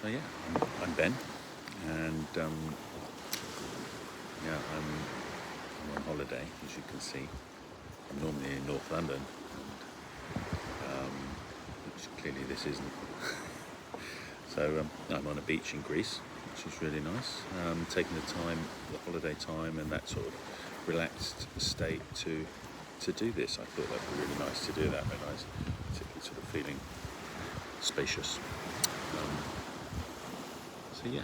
So yeah, I'm Ben, and yeah, I'm on holiday, as you can see. I'm normally in North London, which clearly this isn't. So I'm on a beach in Greece, which is really nice. Taking the holiday time, and that sort of relaxed state to do this. I thought that would be really nice to do that when I was particularly sort of feeling spacious. So yeah.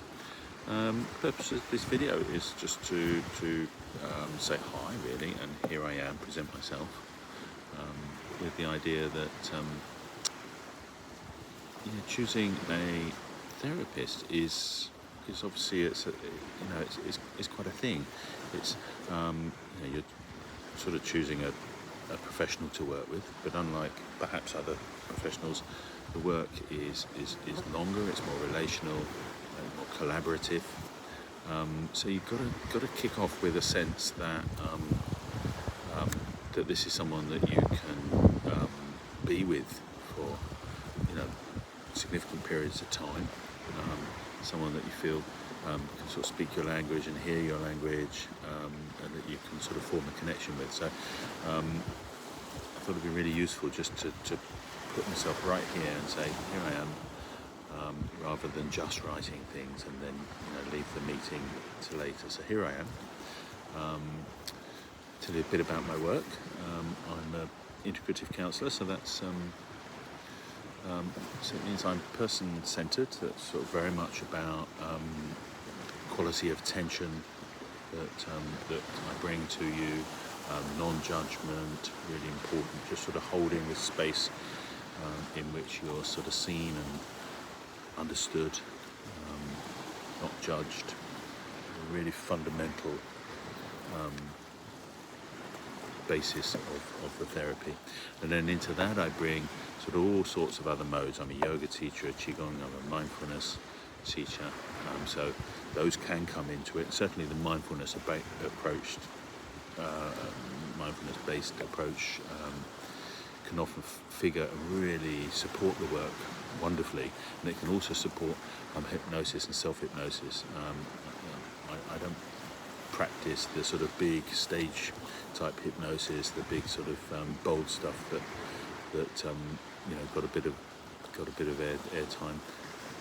The purpose of this video is just to say hi, really, and here I am, present myself, with the idea that choosing a therapist is obviously it's quite a thing. It's you're sort of choosing a professional to work with, but unlike perhaps other professionals, the work is longer, it's more relational, more collaborative. So you've got to kick off with a sense that that this is someone that you can be with for significant periods of time. Someone that you feel can sort of speak your language and hear your language, and that you can sort of form a connection with. So I thought it'd be really useful just to put myself right here and say, here I am. Rather than just writing things and then leave the meeting to later. So here I am. Tell you a bit about my work. I'm an integrative counsellor, so that's so it means I'm person-centred. That's sort of very much about quality of attention that I bring to you, non-judgment, really important. Just sort of holding this space in which you're sort of seen and understood, not judged. A really fundamental basis of the therapy. And then into that I bring sort of all sorts of other modes. I'm a yoga teacher, a qigong, I'm a mindfulness teacher, so those can come into it. Certainly the mindfulness-based approach can often figure and really support the work wonderfully, and it can also support hypnosis and self-hypnosis. I don't practice the sort of big stage type hypnosis, the big sort of bold stuff that got a bit of airtime.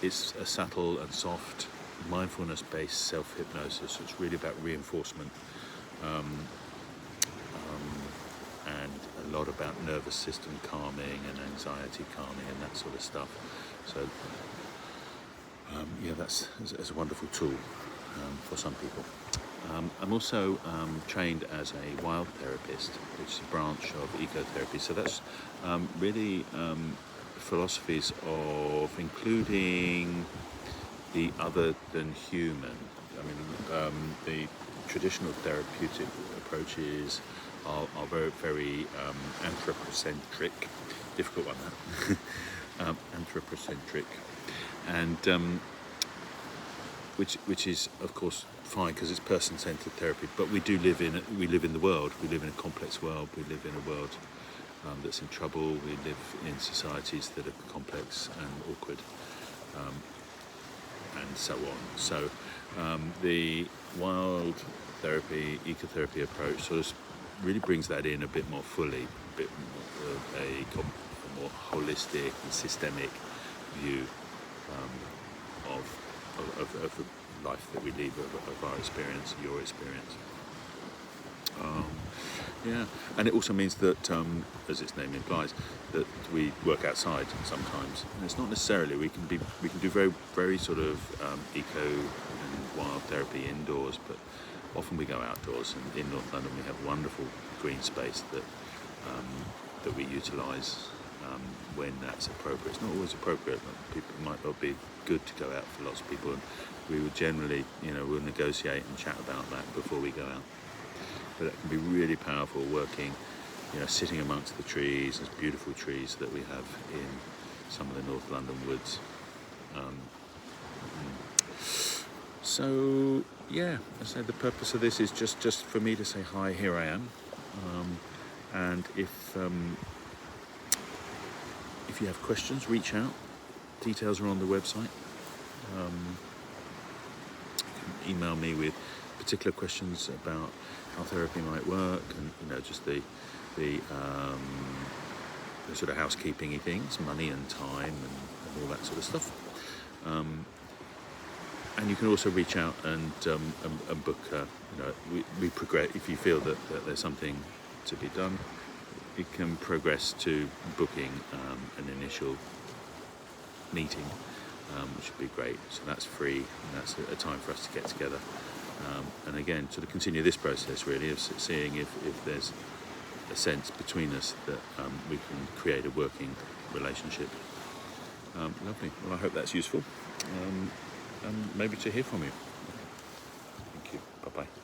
It's a subtle and soft mindfulness-based self-hypnosis. It's really about reinforcement. And a lot about nervous system calming and anxiety calming and that sort of stuff. So that's a wonderful tool for some people. I'm also trained as a wild therapist, which is a branch of ecotherapy. So that's really philosophies of including the other than human. I mean, the traditional therapeutic approaches are very, very anthropocentric. Difficult one, that. Anthropocentric, and which is of course fine because it's person-centered therapy. But we live in the world. We live in a complex world. We live in a world that's in trouble. We live in societies that are complex and awkward, and so on. So the wild therapy, ecotherapy approach sort of really brings that in a bit more fully, a bit more of a more holistic and systemic view of the life that we live, of our experience, your experience. And it also means that, as its name implies, that we work outside sometimes. And it's not necessarily we can do very, very sort of eco and wild therapy indoors, but often we go outdoors. And in North London, we have wonderful green space that we utilise when that's appropriate. It's not always appropriate. People might not be good to go out for lots of people, and we would generally, we'll negotiate and chat about that before we go out. But it can be really powerful working, sitting amongst the trees, those beautiful trees that we have in some of the North London woods. So yeah, I say the purpose of this is just for me to say hi, here I am, and if you have questions, reach out. Details are on the website. email me with particular questions about how therapy might work, and just the sort of housekeeping-y things, money and time and all that sort of stuff. And you can also reach out and book. We progress if you feel that there's something to be done. You can progress to booking an initial meeting, which would be great. So that's free, and that's a time for us to get together. And again, sort of continue this process really of seeing if there's a sense between us that we can create a working relationship. Lovely. Well, I hope that's useful. And maybe to hear from you. Thank you. Bye-bye.